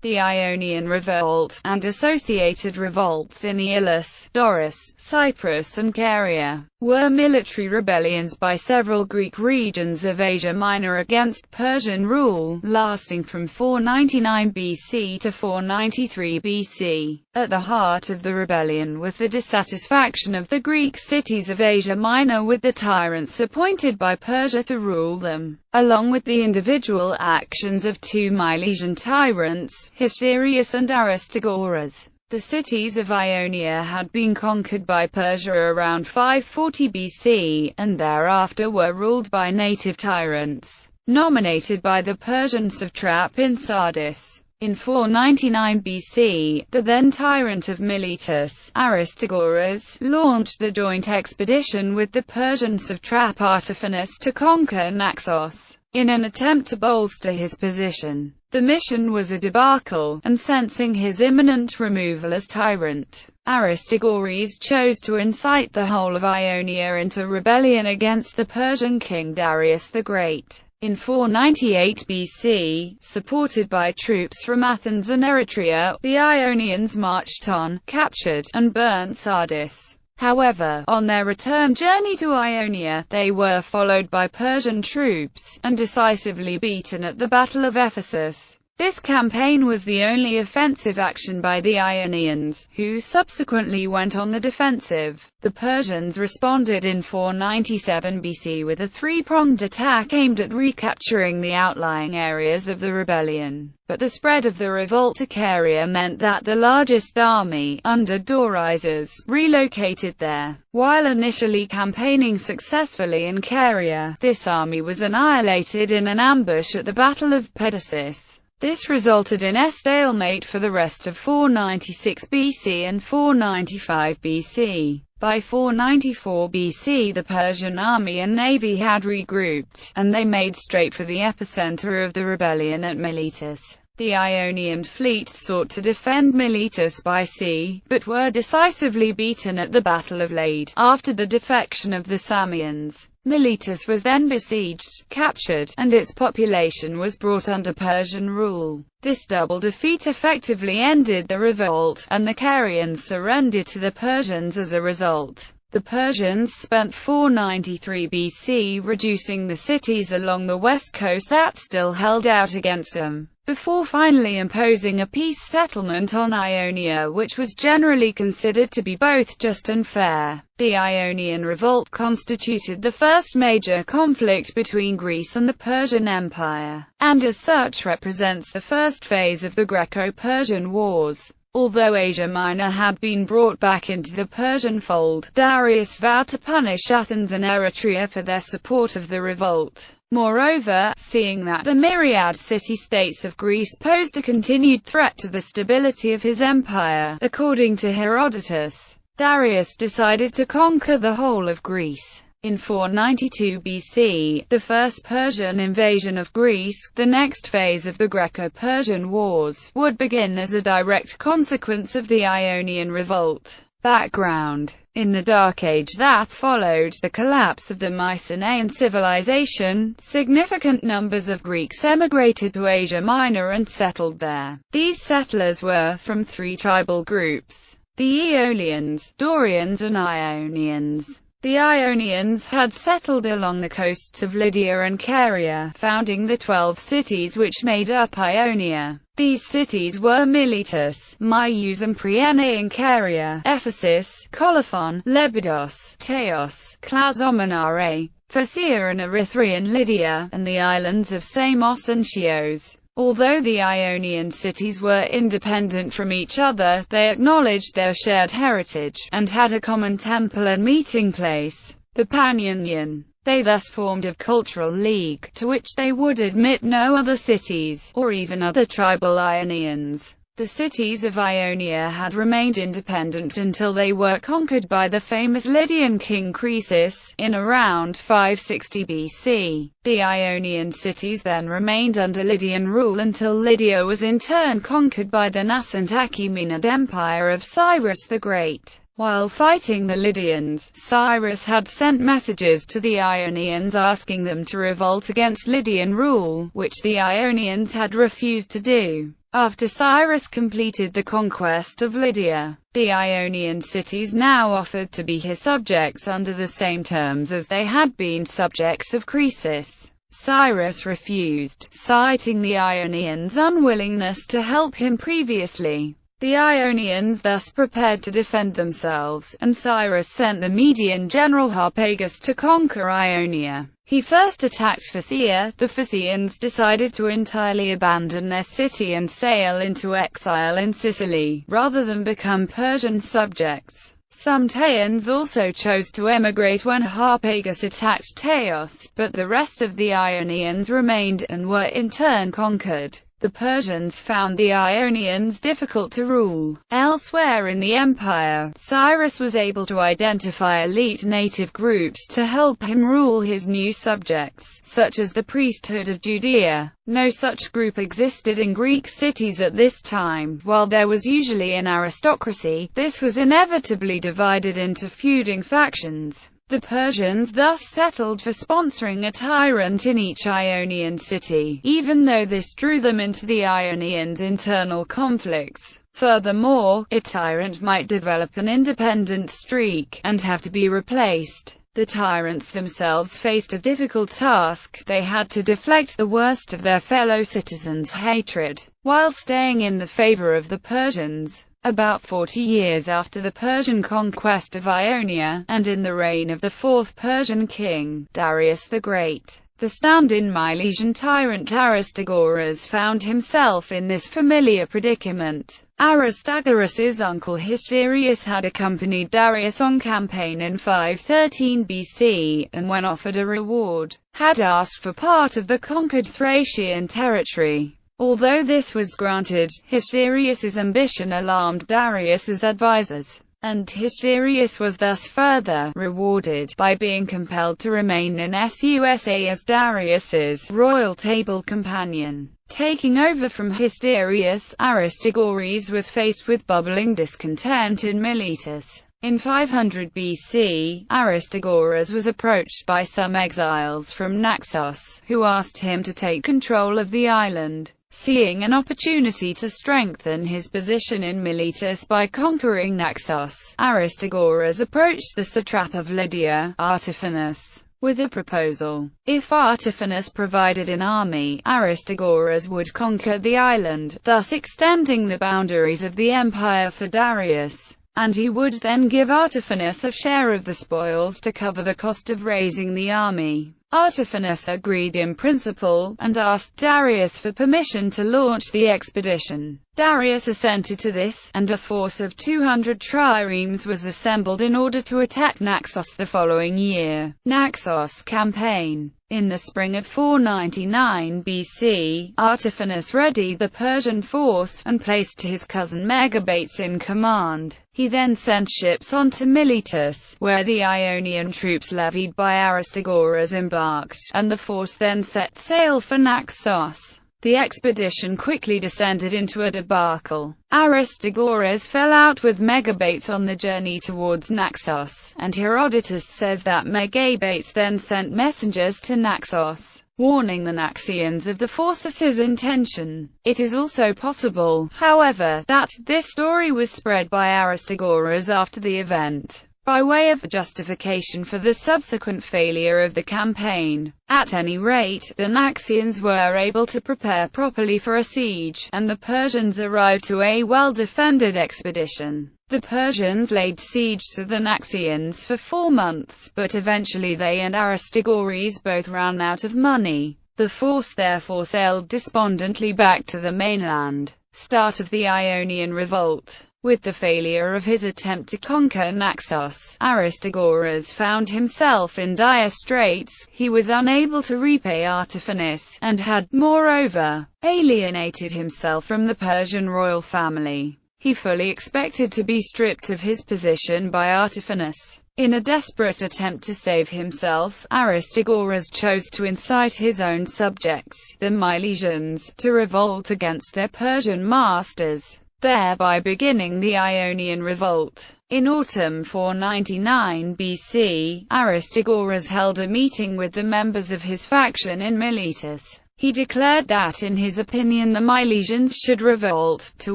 The Ionian Revolt, and associated revolts in Aeolis, Doris, Cyprus and Caria, were military rebellions by several Greek regions of Asia Minor against Persian rule, lasting from 499 BC to 493 BC. At the heart of the rebellion was the dissatisfaction of the Greek cities of Asia Minor with the tyrants appointed by Persia to rule them, along with the individual actions of two Milesian tyrants, Hysterius and Aristagoras. The cities of Ionia had been conquered by Persia around 540 BC, and thereafter were ruled by native tyrants, nominated by the Persian satrap in Sardis. In 499 BC, the then tyrant of Miletus, Aristagoras, launched a joint expedition with the Persian satrap Artaphernes to conquer Naxos, in an attempt to bolster his position. The mission was a debacle, and sensing his imminent removal as tyrant, Aristagoras chose to incite the whole of Ionia into rebellion against the Persian king Darius the Great. In 498 BC, supported by troops from Athens and Eretria, the Ionians marched on, captured, and burnt Sardis. However, on their return journey to Ionia, they were followed by Persian troops, and decisively beaten at the Battle of Ephesus. This campaign was the only offensive action by the Ionians, who subsequently went on the defensive. The Persians responded in 497 BC with a three-pronged attack aimed at recapturing the outlying areas of the rebellion. But the spread of the revolt to Caria meant that the largest army, under Doryzes, relocated there. While initially campaigning successfully in Caria, this army was annihilated in an ambush at the Battle of Pedasus. This resulted in a stalemate for the rest of 496 BC and 495 BC. By 494 BC the Persian army and navy had regrouped, and they made straight for the epicenter of the rebellion at Miletus. The Ionian fleet sought to defend Miletus by sea, but were decisively beaten at the Battle of Lade. After the defection of the Samians, Miletus was then besieged, captured, and its population was brought under Persian rule. This double defeat effectively ended the revolt, and the Carians surrendered to the Persians as a result. The Persians spent 493 BC reducing the cities along the west coast that still held out against them, before finally imposing a peace settlement on Ionia which was generally considered to be both just and fair. The Ionian Revolt constituted the first major conflict between Greece and the Persian Empire, and as such represents the first phase of the Greco-Persian Wars. Although Asia Minor had been brought back into the Persian fold, Darius vowed to punish Athens and Eretria for their support of the revolt. Moreover, seeing that the myriad city-states of Greece posed a continued threat to the stability of his empire, according to Herodotus, Darius decided to conquer the whole of Greece. In 492 BC, the first Persian invasion of Greece, the next phase of the Greco-Persian Wars, would begin as a direct consequence of the Ionian Revolt. Background: in the Dark Age that followed the collapse of the Mycenaean civilization, significant numbers of Greeks emigrated to Asia Minor and settled there. These settlers were from three tribal groups: the Aeolians, Dorians and Ionians. The Ionians had settled along the coasts of Lydia and Caria, founding the 12 cities which made up Ionia. These cities were Miletus, Myus and Priene in Caria, Ephesus, Colophon, Lepidos, Teos, Clazomenare, Phasia and Erythrae in Lydia, and the islands of Samos and Chios. Although the Ionian cities were independent from each other, they acknowledged their shared heritage, and had a common temple and meeting place, the Panionion. They thus formed a cultural league, to which they would admit no other cities, or even other tribal Ionians. The cities of Ionia had remained independent until they were conquered by the famous Lydian king Croesus, in around 560 BC. The Ionian cities then remained under Lydian rule until Lydia was in turn conquered by the nascent Achaemenid Empire of Cyrus the Great. While fighting the Lydians, Cyrus had sent messages to the Ionians asking them to revolt against Lydian rule, which the Ionians had refused to do. After Cyrus completed the conquest of Lydia, the Ionian cities now offered to be his subjects under the same terms as they had been subjects of Croesus. Cyrus refused, citing the Ionians' unwillingness to help him previously. The Ionians thus prepared to defend themselves, and Cyrus sent the Median general Harpagus to conquer Ionia. He first attacked Phocaea. The Phocaeans decided to entirely abandon their city and sail into exile in Sicily, rather than become Persian subjects. Some Teians also chose to emigrate when Harpagus attacked Teos, but the rest of the Ionians remained, and were in turn conquered. The Persians found the Ionians difficult to rule. Elsewhere in the empire, Cyrus was able to identify elite native groups to help him rule his new subjects, such as the priesthood of Judea. No such group existed in Greek cities at this time. While there was usually an aristocracy, this was inevitably divided into feuding factions. The Persians thus settled for sponsoring a tyrant in each Ionian city, even though this drew them into the Ionians' internal conflicts. Furthermore, a tyrant might develop an independent streak, and have to be replaced. The tyrants themselves faced a difficult task. They had to deflect the worst of their fellow citizens' hatred, while staying in the favor of the Persians. About 40 years after the Persian conquest of Ionia, and in the reign of the fourth Persian king, Darius the Great, the stand-in Milesian tyrant Aristagoras found himself in this familiar predicament. Aristagoras' uncle Hysterius had accompanied Darius on campaign in 513 BC, and when offered a reward, had asked for part of the conquered Thracian territory. Although this was granted, Hysterius' ambition alarmed Darius' advisors, and Hysterius was thus further rewarded by being compelled to remain in Susa as Darius' royal table companion. Taking over from Hysterius, Aristagoras was faced with bubbling discontent in Miletus. In 500 BC, Aristagoras was approached by some exiles from Naxos, who asked him to take control of the island. Seeing an opportunity to strengthen his position in Miletus by conquering Naxos, Aristagoras approached the satrap of Lydia, Artaphernes, with a proposal. If Artaphernes provided an army, Aristagoras would conquer the island, thus extending the boundaries of the empire for Darius, and he would then give Artaphernes a share of the spoils to cover the cost of raising the army. Artaphernes agreed in principle, and asked Darius for permission to launch the expedition. Darius assented to this, and a force of 200 triremes was assembled in order to attack Naxos the following year. Naxos campaign. In the spring of 499 BC, Artaphernes readied the Persian force, and placed his cousin Megabates in command. He then sent ships on to Miletus, where the Ionian troops levied by Aristagoras embarked, and the force then set sail for Naxos. The expedition quickly descended into a debacle. Aristagoras fell out with Megabates on the journey towards Naxos, and Herodotus says that Megabates then sent messengers to Naxos, warning the Naxians of the forces' intention. It is also possible, however, that this story was spread by Aristagoras after the event, by way of justification for the subsequent failure of the campaign. At any rate, the Naxians were able to prepare properly for a siege, and the Persians arrived to a well-defended expedition. The Persians laid siege to the Naxians for 4 months, but eventually they and Aristagoras both ran out of money. The force therefore sailed despondently back to the mainland. Start of the Ionian Revolt. With the failure of his attempt to conquer Naxos, Aristagoras found himself in dire straits. He was unable to repay Artaphernes, and had, moreover, alienated himself from the Persian royal family. He fully expected to be stripped of his position by Artaphernes. In a desperate attempt to save himself, Aristagoras chose to incite his own subjects, the Milesians, to revolt against their Persian masters, thereby beginning the Ionian Revolt. In autumn 499 BC, Aristagoras held a meeting with the members of his faction in Miletus. He declared that in his opinion the Milesians should revolt, to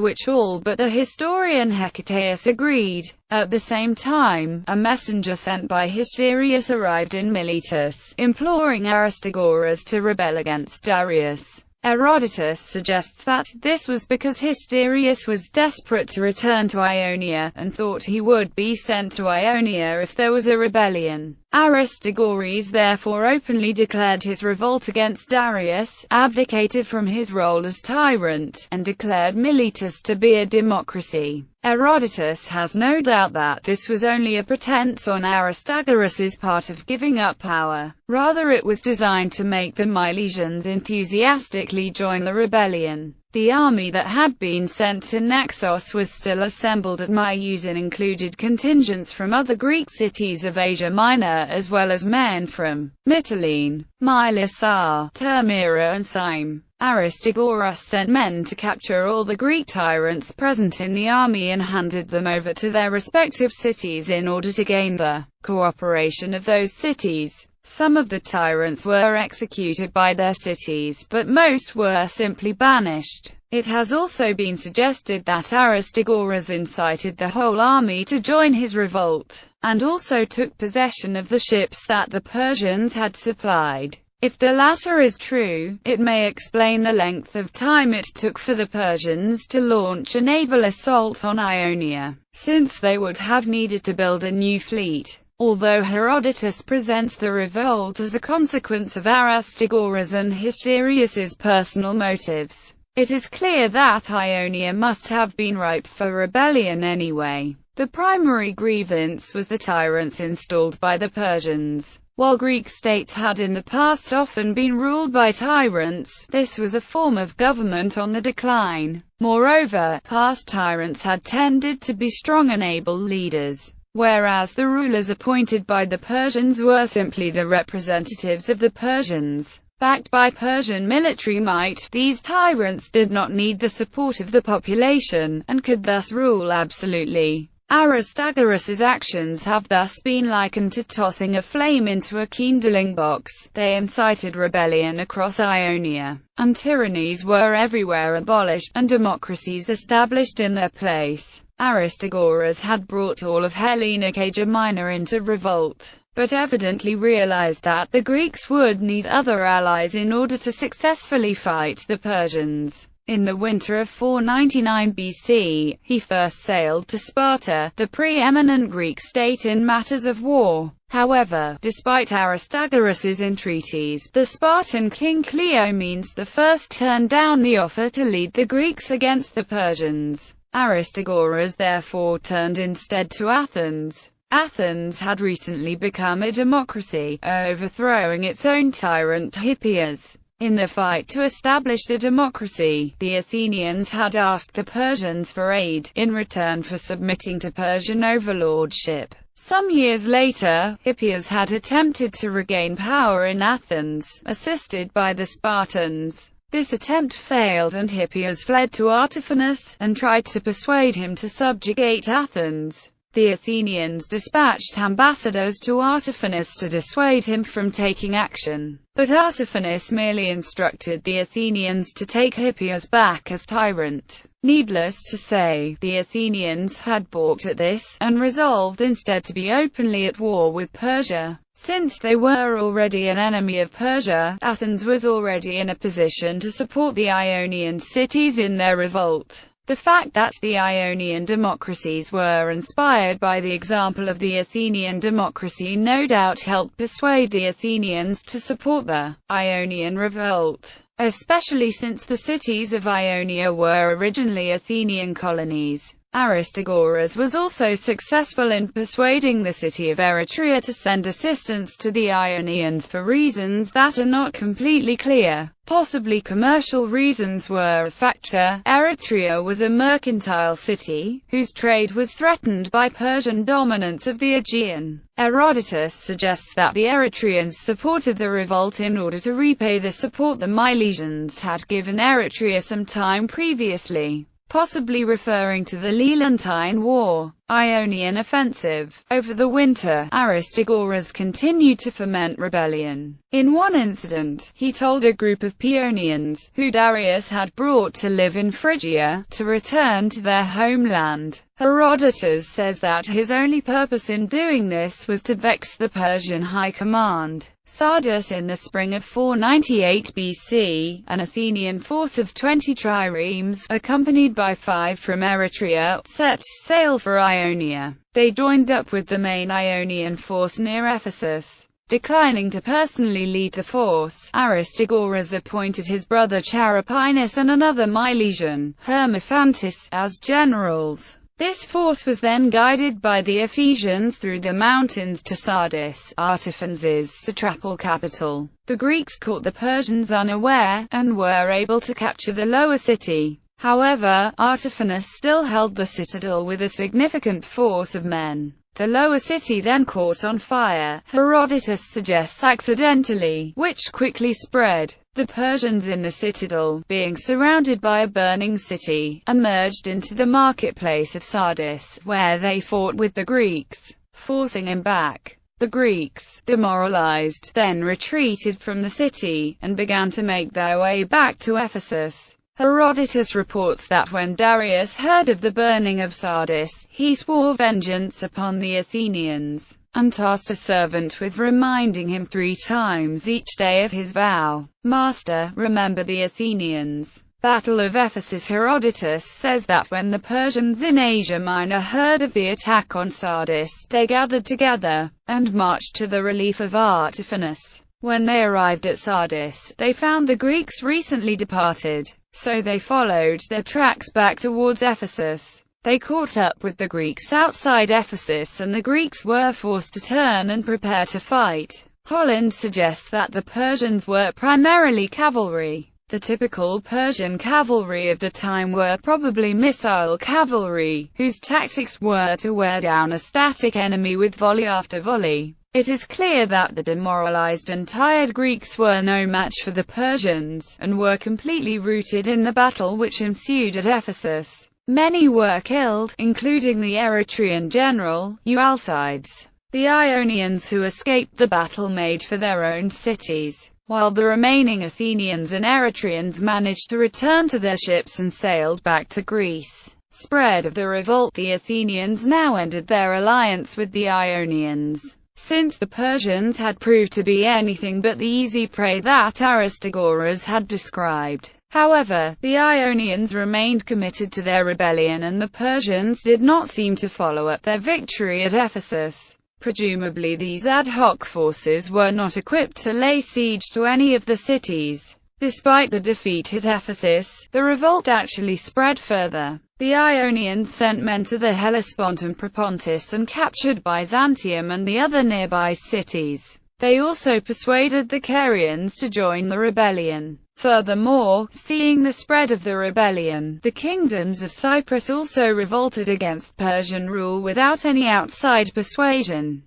which all but the historian Hecataeus agreed. At the same time, a messenger sent by Hysterius arrived in Miletus, imploring Aristagoras to rebel against Darius. Herodotus suggests that this was because Hysterius was desperate to return to Ionia, and thought he would be sent to Ionia if there was a rebellion. Aristagoras therefore openly declared his revolt against Darius, abdicated from his role as tyrant, and declared Miletus to be a democracy. Herodotus has no doubt that this was only a pretense on Aristagoras' part of giving up power. Rather, it was designed to make the Milesians enthusiastically join the rebellion. The army that had been sent to Naxos was still assembled at Mysia and included contingents from other Greek cities of Asia Minor as well as men from Mytilene, Mysa, Termira and Syme. Aristagoras sent men to capture all the Greek tyrants present in the army and handed them over to their respective cities in order to gain the cooperation of those cities. Some of the tyrants were executed by their cities, but most were simply banished. It has also been suggested that Aristagoras incited the whole army to join his revolt, and also took possession of the ships that the Persians had supplied. If the latter is true, it may explain the length of time it took for the Persians to launch a naval assault on Ionia, since they would have needed to build a new fleet. Although Herodotus presents the revolt as a consequence of Aristagoras and Hysterius's personal motives, it is clear that Ionia must have been ripe for rebellion anyway. The primary grievance was the tyrants installed by the Persians. While Greek states had in the past often been ruled by tyrants, this was a form of government on the decline. Moreover, past tyrants had tended to be strong and able leaders, whereas the rulers appointed by the Persians were simply the representatives of the Persians. Backed by Persian military might, these tyrants did not need the support of the population, and could thus rule absolutely. Aristagoras' actions have thus been likened to tossing a flame into a kindling box. They incited rebellion across Ionia, and tyrannies were everywhere abolished, and democracies established in their place. Aristagoras had brought all of Hellenic Asia Minor into revolt, but evidently realized that the Greeks would need other allies in order to successfully fight the Persians. In the winter of 499 BC, he first sailed to Sparta, the preeminent Greek state in matters of war. However, despite Aristagoras' entreaties, the Spartan king Cleomenes I turned down the offer to lead the Greeks against the Persians. Aristagoras therefore turned instead to Athens. Athens had recently become a democracy, overthrowing its own tyrant Hippias. In the fight to establish the democracy, the Athenians had asked the Persians for aid, in return for submitting to Persian overlordship. Some years later, Hippias had attempted to regain power in Athens, assisted by the Spartans. This attempt failed and Hippias fled to Artaphernes, and tried to persuade him to subjugate Athens. The Athenians dispatched ambassadors to Artaphernes to dissuade him from taking action, but Artaphernes merely instructed the Athenians to take Hippias back as tyrant. Needless to say, the Athenians had balked at this, and resolved instead to be openly at war with Persia. Since they were already an enemy of Persia, Athens was already in a position to support the Ionian cities in their revolt. The fact that the Ionian democracies were inspired by the example of the Athenian democracy no doubt helped persuade the Athenians to support the Ionian Revolt, especially since the cities of Ionia were originally Athenian colonies. Aristagoras was also successful in persuading the city of Eretria to send assistance to the Ionians for reasons that are not completely clear. Possibly commercial reasons were a factor. Eretria was a mercantile city, whose trade was threatened by Persian dominance of the Aegean. Herodotus suggests that the Eretrians supported the revolt in order to repay the support the Milesians had given Eretria some time previously, possibly referring to the Lelantine War. Ionian offensive. Over the winter, Aristagoras continued to foment rebellion. In one incident, he told a group of Paeonians, who Darius had brought to live in Phrygia, to return to their homeland. Herodotus says that his only purpose in doing this was to vex the Persian high command. Sardis. In the spring of 498 BC, an Athenian force of 20 triremes, accompanied by 5 from Eretria, set sail for Ionia. They joined up with the main Ionian force near Ephesus. Declining to personally lead the force, Aristagoras appointed his brother Charapinus and another Milesian, Hermophantus, as generals. This force was then guided by the Ephesians through the mountains to Sardis, Artaphernes' satrapal capital. The Greeks caught the Persians unaware, and were able to capture the lower city. However, Artaphernes still held the citadel with a significant force of men. The lower city then caught on fire, Herodotus suggests accidentally, which quickly spread. The Persians in the citadel, being surrounded by a burning city, emerged into the marketplace of Sardis, where they fought with the Greeks, forcing them back. The Greeks, demoralized, then retreated from the city, and began to make their way back to Ephesus. Herodotus reports that when Darius heard of the burning of Sardis, he swore vengeance upon the Athenians, and tasked a servant with reminding him 3 times each day of his vow. Master, remember the Athenians. Battle of Ephesus. Herodotus says that when the Persians in Asia Minor heard of the attack on Sardis, they gathered together, and marched to the relief of Artaphernes. When they arrived at Sardis, they found the Greeks recently departed. So they followed their tracks back towards Ephesus. They caught up with the Greeks outside Ephesus, and the Greeks were forced to turn and prepare to fight. Holland suggests that the Persians were primarily cavalry. The typical Persian cavalry of the time were probably missile cavalry, whose tactics were to wear down a static enemy with volley after volley. It is clear that the demoralized and tired Greeks were no match for the Persians, and were completely routed in the battle which ensued at Ephesus. Many were killed, including the Eretrian general, Alcides. The Ionians who escaped the battle made for their own cities, while the remaining Athenians and Eretrians managed to return to their ships and sailed back to Greece. Spread of the revolt. The Athenians now ended their alliance with the Ionians, since the Persians had proved to be anything but the easy prey that Aristagoras had described. However, the Ionians remained committed to their rebellion, and the Persians did not seem to follow up their victory at Ephesus. Presumably these ad hoc forces were not equipped to lay siege to any of the cities. Despite the defeat at Ephesus, the revolt actually spread further. The Ionians sent men to the Hellespont and Propontis and captured Byzantium and the other nearby cities. They also persuaded the Carians to join the rebellion. Furthermore, seeing the spread of the rebellion, the kingdoms of Cyprus also revolted against Persian rule without any outside persuasion.